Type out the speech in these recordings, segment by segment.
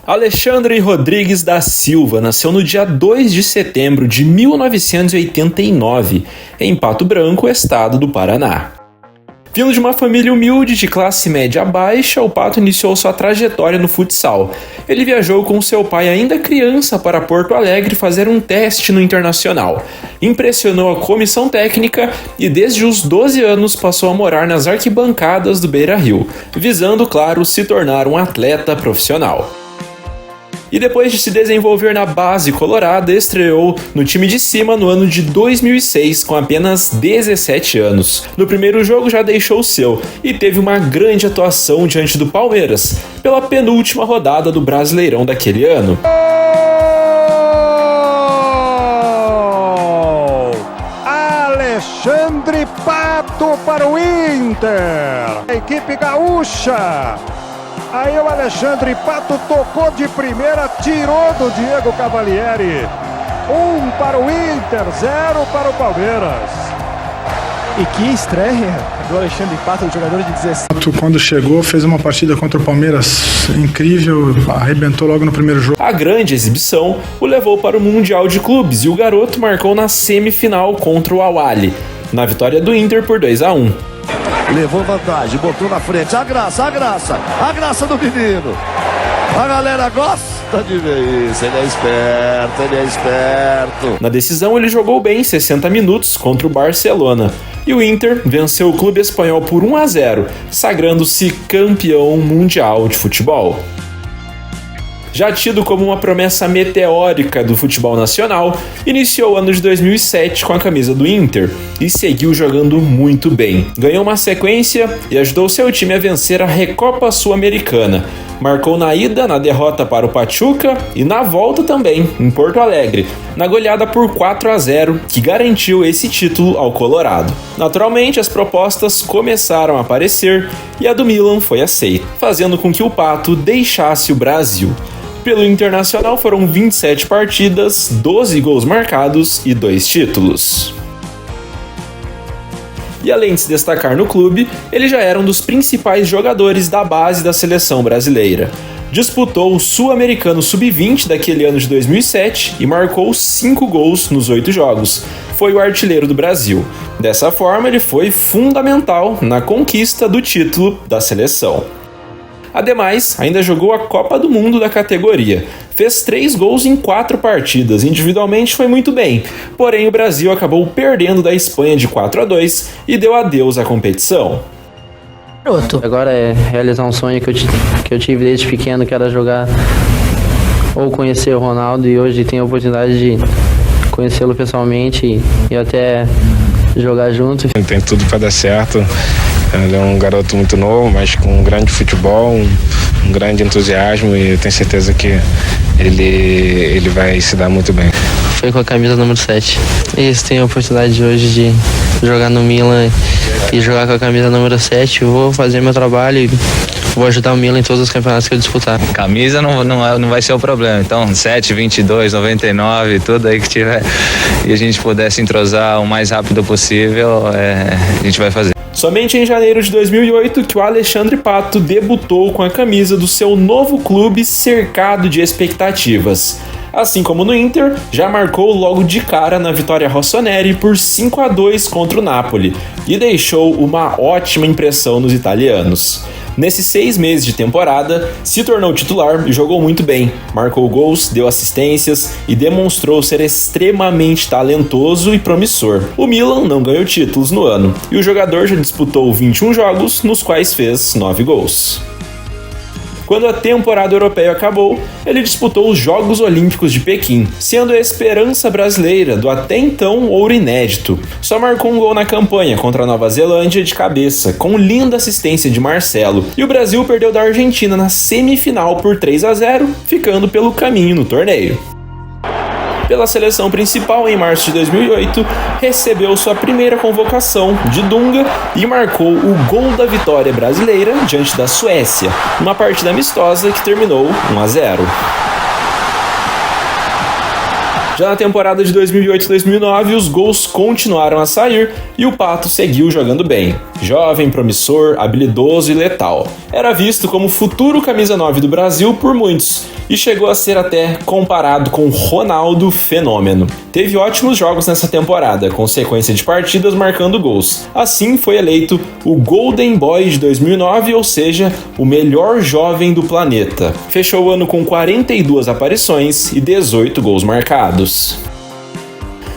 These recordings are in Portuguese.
Alexandre Rodrigues da Silva nasceu no dia 2 de setembro de 1989, em Pato Branco, estado do Paraná. Vindo de uma família humilde de classe média baixa, o Pato iniciou sua trajetória no futsal. Ele viajou com seu pai ainda criança para Porto Alegre fazer um teste no Internacional. Impressionou a comissão técnica e desde os 12 anos passou a morar nas arquibancadas do Beira-Rio, visando, claro, se tornar um atleta profissional. E depois de se desenvolver na base colorada, estreou no time de cima no ano de 2006 com apenas 17 anos. No primeiro jogo já deixou o seu e teve uma grande atuação diante do Palmeiras, pela penúltima rodada do Brasileirão daquele ano. Alexandre Pato para o Inter, a equipe gaúcha. Aí o Alexandre Pato tocou de primeira, tirou do Diego Cavalieri. 1 para o Inter, 0 para o Palmeiras. E que estreia do Alexandre Pato, jogador de 17. Quando chegou, fez uma partida contra o Palmeiras incrível, arrebentou logo no primeiro jogo. A grande exibição o levou para o Mundial de Clubes e o garoto marcou na semifinal contra o Al-Ahly, na vitória do Inter por 2-1. Levou vantagem, botou na frente, a graça do menino. A galera gosta de ver isso, ele é esperto. Na decisão ele jogou bem 60 minutos contra o Barcelona. E o Inter venceu o clube espanhol por 1-0, sagrando-se campeão mundial de futebol. Já tido como uma promessa meteórica do futebol nacional, iniciou o ano de 2007 com a camisa do Inter e seguiu jogando muito bem. Ganhou uma sequência e ajudou seu time a vencer a Recopa Sul-Americana. Marcou na ida, na derrota para o Pachuca e na volta também, em Porto Alegre, na goleada por 4-0, que garantiu esse título ao Colorado. Naturalmente, as propostas começaram a aparecer e a do Milan foi aceita, fazendo com que o Pato deixasse o Brasil. Pelo Internacional foram 27 partidas, 12 gols marcados e 2 títulos. E além de se destacar no clube, ele já era um dos principais jogadores da base da seleção brasileira. Disputou o Sul-Americano Sub-20 daquele ano de 2007 e marcou 5 gols nos 8 jogos. Foi o artilheiro do Brasil. Dessa forma, ele foi fundamental na conquista do título da seleção. Ademais, ainda jogou a Copa do Mundo da categoria. Fez 3 gols em 4 partidas, individualmente foi muito bem. Porém, o Brasil acabou perdendo da Espanha de 4-2 e deu adeus à competição. Agora é realizar um sonho que eu tive desde pequeno, que era jogar ou conhecer o Ronaldo, e hoje tenho a oportunidade de conhecê-lo pessoalmente e até jogar junto. Tem tudo para dar certo. Ele é um garoto muito novo, mas com um grande futebol, um grande entusiasmo, e eu tenho certeza que ele vai se dar muito bem. Foi com a camisa número 7. Isso, tenho a oportunidade hoje de jogar no Milan e jogar com a camisa número 7. Eu vou fazer meu trabalho e vou ajudar o Milan em todos os campeonatos que eu disputar. Camisa não vai ser o problema. Então, 7, 22, 99, tudo aí que tiver, e a gente puder se entrosar o mais rápido possível, a gente vai fazer. Somente em janeiro de 2008 que o Alexandre Pato debutou com a camisa do seu novo clube cercado de expectativas. Assim como no Inter, já marcou logo de cara na vitória rossoneri por 5-2 contra o Napoli e deixou uma ótima impressão nos italianos. Nesses 6 meses de temporada, se tornou titular e jogou muito bem. Marcou gols, deu assistências e demonstrou ser extremamente talentoso e promissor. O Milan não ganhou títulos no ano e o jogador já disputou 21 jogos, nos quais fez 9 gols. Quando a temporada europeia acabou, ele disputou os Jogos Olímpicos de Pequim, sendo a esperança brasileira do até então ouro inédito. Só marcou um gol na campanha contra a Nova Zelândia de cabeça, com linda assistência de Marcelo, e o Brasil perdeu da Argentina na semifinal por 3-0, ficando pelo caminho no torneio. Pela seleção principal em março de 2008, recebeu sua primeira convocação de Dunga e marcou o gol da vitória brasileira diante da Suécia, numa partida amistosa que terminou 1-0. Já na temporada de 2008-2009, os gols continuaram a sair e o Pato seguiu jogando bem. Jovem, promissor, habilidoso e letal. Era visto como futuro camisa 9 do Brasil por muitos e chegou a ser até comparado com Ronaldo Fenômeno. Teve ótimos jogos nessa temporada, com sequência de partidas marcando gols. Assim foi eleito o Golden Boy de 2009, ou seja, o melhor jovem do planeta. Fechou o ano com 42 aparições e 18 gols marcados.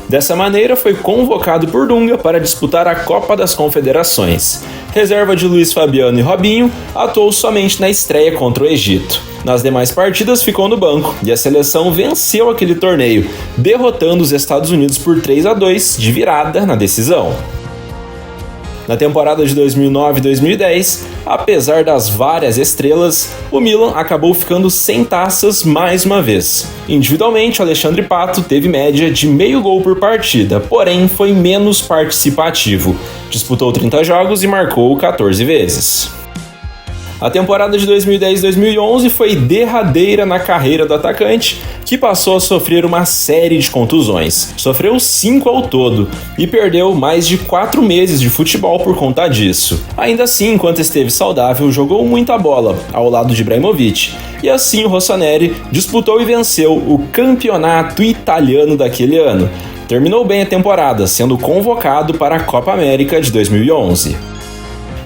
Dessa maneira, foi convocado por Dunga para disputar a Copa das Confederações. Reserva de Luiz Fabiano e Robinho, atuou somente na estreia contra o Egito. Nas demais partidas ficou no banco e a seleção venceu aquele torneio, derrotando os Estados Unidos por 3-2 de virada na decisão. Na temporada de 2009-2010, apesar das várias estrelas, o Milan acabou ficando sem taças mais uma vez. Individualmente, o Alexandre Pato teve média de meio gol por partida, porém foi menos participativo. Disputou 30 jogos e marcou 14 vezes. A temporada de 2010-2011 foi derradeira na carreira do atacante, que passou a sofrer uma série de contusões. Sofreu 5 ao todo e perdeu mais de 4 meses de futebol por conta disso. Ainda assim, enquanto esteve saudável, jogou muita bola, ao lado de Ibrahimovic. E assim o Rossoneri disputou e venceu o campeonato italiano daquele ano. Terminou bem a temporada, sendo convocado para a Copa América de 2011.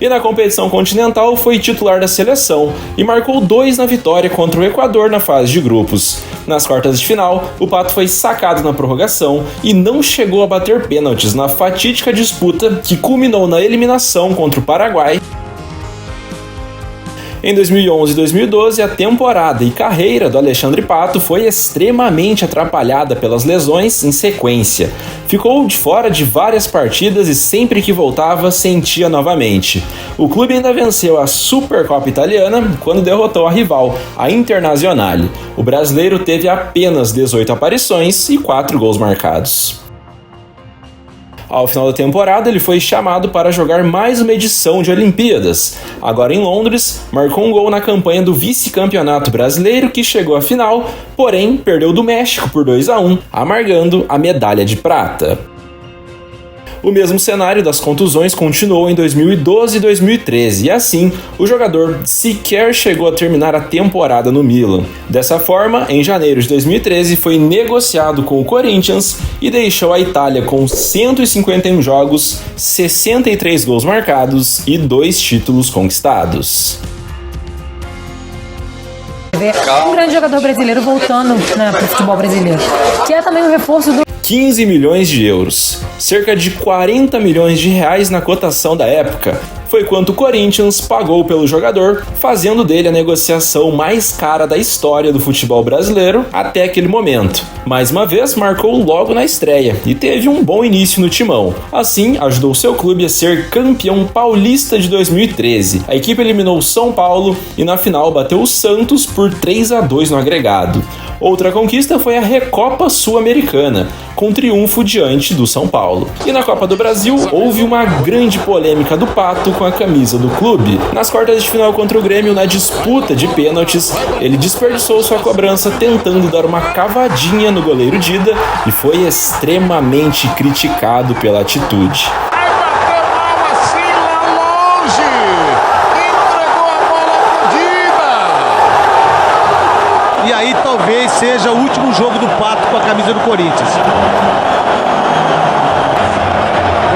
E na competição continental foi titular da seleção e marcou 2 na vitória contra o Equador na fase de grupos. Nas quartas de final, o Pato foi sacado na prorrogação e não chegou a bater pênaltis na fatídica disputa que culminou na eliminação contra o Paraguai. Em 2011 e 2012, a temporada e carreira do Alexandre Pato foi extremamente atrapalhada pelas lesões em sequência. Ficou de fora de várias partidas e sempre que voltava sentia novamente. O clube ainda venceu a Supercopa Italiana quando derrotou a rival, a Internazionale. O brasileiro teve apenas 18 aparições e 4 gols marcados. Ao final da temporada, ele foi chamado para jogar mais uma edição de Olimpíadas. Agora em Londres, marcou um gol na campanha do vice-campeonato brasileiro que chegou à final, porém perdeu do México por 2-1, amargando a medalha de prata. O mesmo cenário das contusões continuou em 2012 e 2013, e assim, o jogador sequer chegou a terminar a temporada no Milan. Dessa forma, em janeiro de 2013, foi negociado com o Corinthians e deixou a Itália com 151 jogos, 63 gols marcados e 2 títulos conquistados. Um grande jogador brasileiro voltando para o futebol brasileiro, que é também um reforço do 15 milhões de euros, cerca de 40 milhões de reais na cotação da época, foi quanto o Corinthians pagou pelo jogador, fazendo dele a negociação mais cara da história do futebol brasileiro até aquele momento. Mais uma vez, marcou logo na estreia e teve um bom início no timão. Assim, ajudou seu clube a ser campeão paulista de 2013. A equipe eliminou o São Paulo e na final bateu o Santos por 3-2 no agregado. Outra conquista foi a Recopa Sul-Americana, com triunfo diante do São Paulo. E na Copa do Brasil, houve uma grande polêmica do Pato com a camisa do clube. Nas quartas de final contra o Grêmio, na disputa de pênaltis, ele desperdiçou sua cobrança tentando dar uma cavadinha no goleiro Dida e foi extremamente criticado pela atitude. E aí talvez seja o último jogo do Pato com a camisa do Corinthians.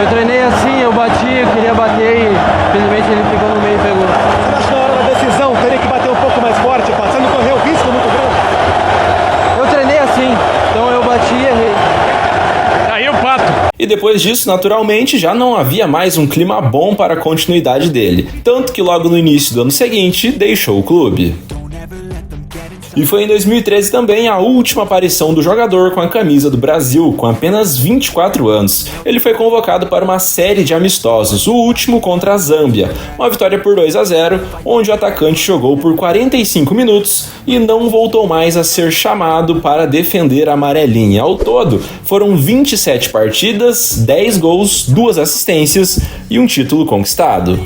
Eu treinei assim, eu bati, eu queria bater e infelizmente ele ficou no meio e pegou. Você acha que na hora da decisão teria que bater um pouco mais forte, passando correr o risco muito grande? Eu treinei assim, então eu bati e errei. Aí o Pato. E depois disso, naturalmente, já não havia mais um clima bom para a continuidade dele, tanto que logo no início do ano seguinte, deixou o clube. E foi em 2013 também a última aparição do jogador com a camisa do Brasil, com apenas 24 anos. Ele foi convocado para uma série de amistosos, o último contra a Zâmbia, uma vitória por 2-0, onde o atacante jogou por 45 minutos e não voltou mais a ser chamado para defender a amarelinha. Ao todo, foram 27 partidas, 10 gols, 2 assistências e um título conquistado.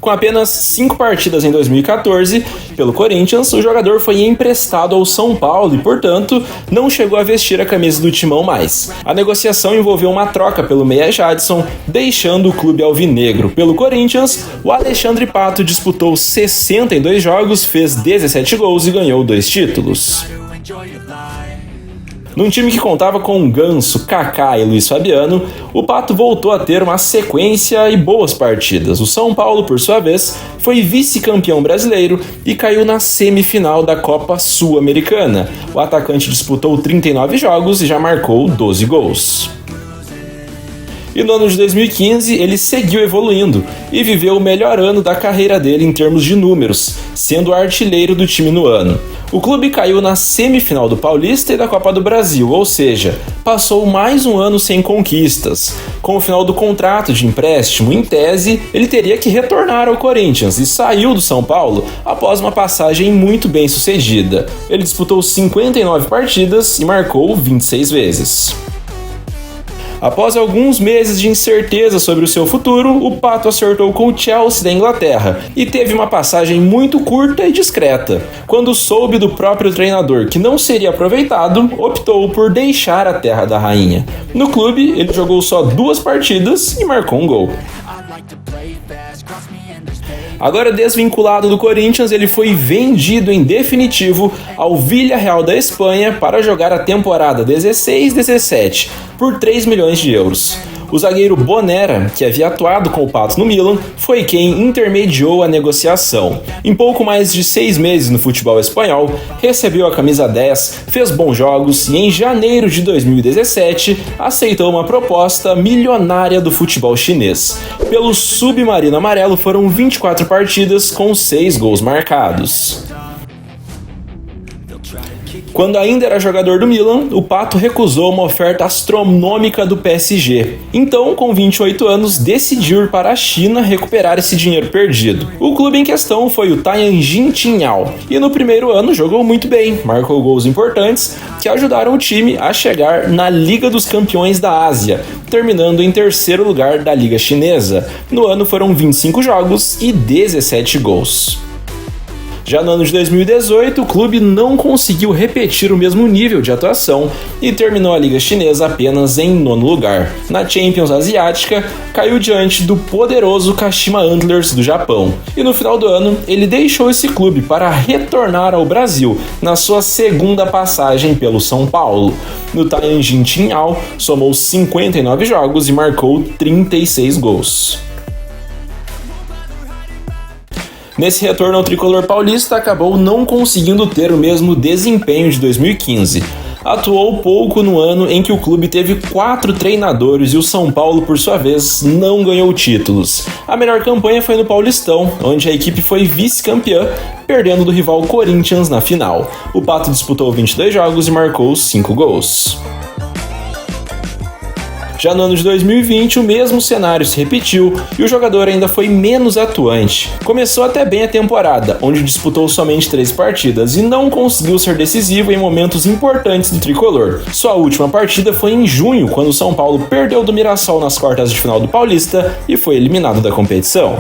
Com apenas 5 partidas em 2014 pelo Corinthians, o jogador foi emprestado ao São Paulo e, portanto, não chegou a vestir a camisa do Timão mais. A negociação envolveu uma troca pelo meia Jadson, deixando o clube alvinegro. Pelo Corinthians, o Alexandre Pato disputou 62 jogos, fez 17 gols e ganhou 2 títulos. Num time que contava com Ganso, Kaká e Luiz Fabiano, o Pato voltou a ter uma sequência e boas partidas. O São Paulo, por sua vez, foi vice-campeão brasileiro e caiu na semifinal da Copa Sul-Americana. O atacante disputou 39 jogos e já marcou 12 gols. E no ano de 2015, ele seguiu evoluindo e viveu o melhor ano da carreira dele em termos de números, sendo o artilheiro do time no ano. O clube caiu na semifinal do Paulista e da Copa do Brasil, ou seja, passou mais um ano sem conquistas. Com o final do contrato de empréstimo, em tese, ele teria que retornar ao Corinthians e saiu do São Paulo após uma passagem muito bem sucedida. Ele disputou 59 partidas e marcou 26 vezes. Após alguns meses de incerteza sobre o seu futuro, o Pato acertou com o Chelsea da Inglaterra e teve uma passagem muito curta e discreta. Quando soube do próprio treinador que não seria aproveitado, optou por deixar a terra da rainha. No clube, ele jogou só 2 partidas e marcou um gol. Agora desvinculado do Corinthians, ele foi vendido em definitivo ao Villarreal da Espanha para jogar a temporada 16-17 por 3 milhões de euros. O zagueiro Bonera, que havia atuado com o Pato no Milan, foi quem intermediou a negociação. Em pouco mais de 6 meses no futebol espanhol, recebeu a camisa 10, fez bons jogos e em janeiro de 2017 aceitou uma proposta milionária do futebol chinês. Pelo Submarino Amarelo foram 24 partidas com 6 gols marcados. Quando ainda era jogador do Milan, o Pato recusou uma oferta astronômica do PSG. Então, com 28 anos, decidiu ir para a China recuperar esse dinheiro perdido. O clube em questão foi o Tianjin Tinhao, e no primeiro ano jogou muito bem, marcou gols importantes que ajudaram o time a chegar na Liga dos Campeões da Ásia, terminando em 3º lugar da Liga Chinesa. No ano foram 25 jogos e 17 gols. Já no ano de 2018, o clube não conseguiu repetir o mesmo nível de atuação e terminou a Liga Chinesa apenas em 9º lugar. Na Champions Asiática, caiu diante do poderoso Kashima Antlers do Japão. E no final do ano, ele deixou esse clube para retornar ao Brasil na sua segunda passagem pelo São Paulo. No Tianjin Tinhao, somou 59 jogos e marcou 36 gols. Nesse retorno ao tricolor paulista, acabou não conseguindo ter o mesmo desempenho de 2015. Atuou pouco no ano em que o clube teve 4 treinadores e o São Paulo, por sua vez, não ganhou títulos. A melhor campanha foi no Paulistão, onde a equipe foi vice-campeã, perdendo do rival Corinthians na final. O Pato disputou 22 jogos e marcou 5 gols. Já no ano de 2020, o mesmo cenário se repetiu e o jogador ainda foi menos atuante. Começou até bem a temporada, onde disputou somente 3 partidas e não conseguiu ser decisivo em momentos importantes do tricolor. Sua última partida foi em junho, quando o São Paulo perdeu do Mirassol nas quartas de final do Paulista e foi eliminado da competição.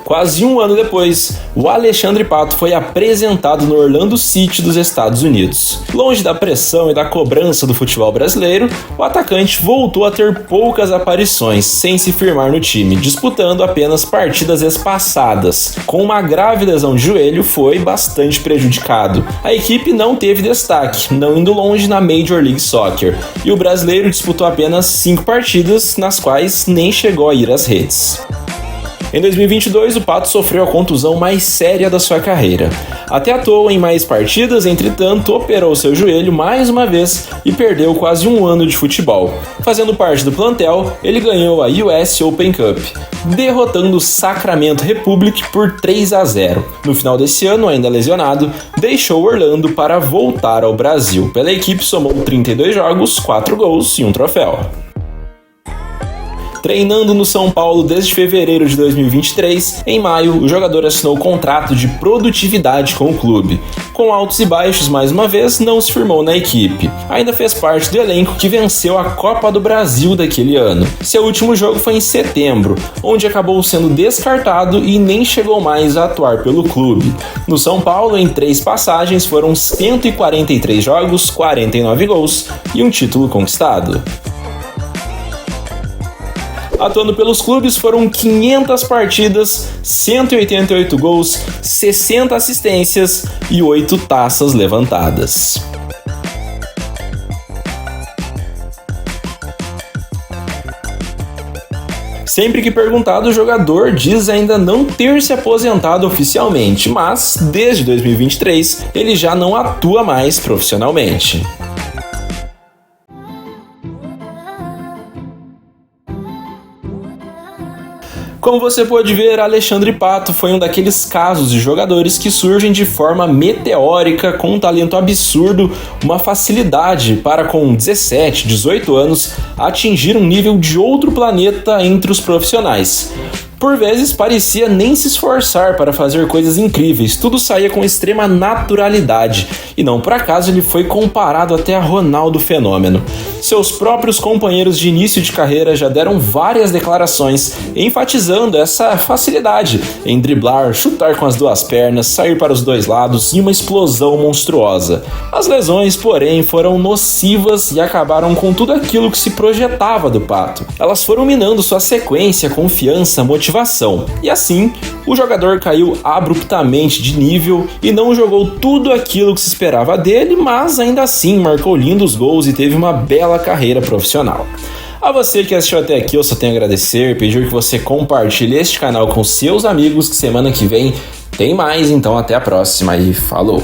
Quase um ano depois, o Alexandre Pato foi apresentado no Orlando City dos Estados Unidos. Longe da pressão e da cobrança do futebol brasileiro, o atacante voltou a ter poucas aparições, sem se firmar no time, disputando apenas partidas espaçadas. Com uma grave lesão de joelho, foi bastante prejudicado. A equipe não teve destaque, não indo longe na Major League Soccer, e o brasileiro disputou apenas 5 partidas, nas quais nem chegou a ir às redes. Em 2022, o Pato sofreu a contusão mais séria da sua carreira. Até atuou em mais partidas, entretanto, operou seu joelho mais uma vez e perdeu quase um ano de futebol. Fazendo parte do plantel, ele ganhou a US Open Cup, derrotando o Sacramento Republic por 3-0. No final desse ano, ainda lesionado, deixou Orlando para voltar ao Brasil. Pela equipe, somou 32 jogos, 4 gols e um troféu. Treinando no São Paulo desde fevereiro de 2023, em maio o jogador assinou contrato de produtividade com o clube. Com altos e baixos mais uma vez, não se firmou na equipe. Ainda fez parte do elenco que venceu a Copa do Brasil daquele ano. Seu último jogo foi em setembro, onde acabou sendo descartado e nem chegou mais a atuar pelo clube. No São Paulo, em 3 passagens, foram 143 jogos, 49 gols e um título conquistado. Atuando pelos clubes foram 500 partidas, 188 gols, 60 assistências e 8 taças levantadas. Sempre que perguntado, o jogador diz ainda não ter se aposentado oficialmente, mas desde 2023 ele já não atua mais profissionalmente. Como você pode ver, Alexandre Pato foi um daqueles casos de jogadores que surgem de forma meteórica, com um talento absurdo, uma facilidade para com 17, 18 anos atingir um nível de outro planeta entre os profissionais. Por vezes parecia nem se esforçar para fazer coisas incríveis, tudo saía com extrema naturalidade, e não por acaso ele foi comparado até a Ronaldo Fenômeno. Seus próprios companheiros de início de carreira já deram várias declarações enfatizando essa facilidade em driblar, chutar com as 2 pernas, sair para os 2 lados e uma explosão monstruosa. As lesões, porém, foram nocivas e acabaram com tudo aquilo que se projetava do Pato. Elas foram minando sua sequência, confiança, motivação. E assim, o jogador caiu abruptamente de nível e não jogou tudo aquilo que se esperava dele, mas ainda assim marcou lindos gols e teve uma bela carreira profissional. A você que assistiu até aqui, eu só tenho a agradecer, pedir que você compartilhe este canal com seus amigos, que semana que vem tem mais, então até a próxima e falou!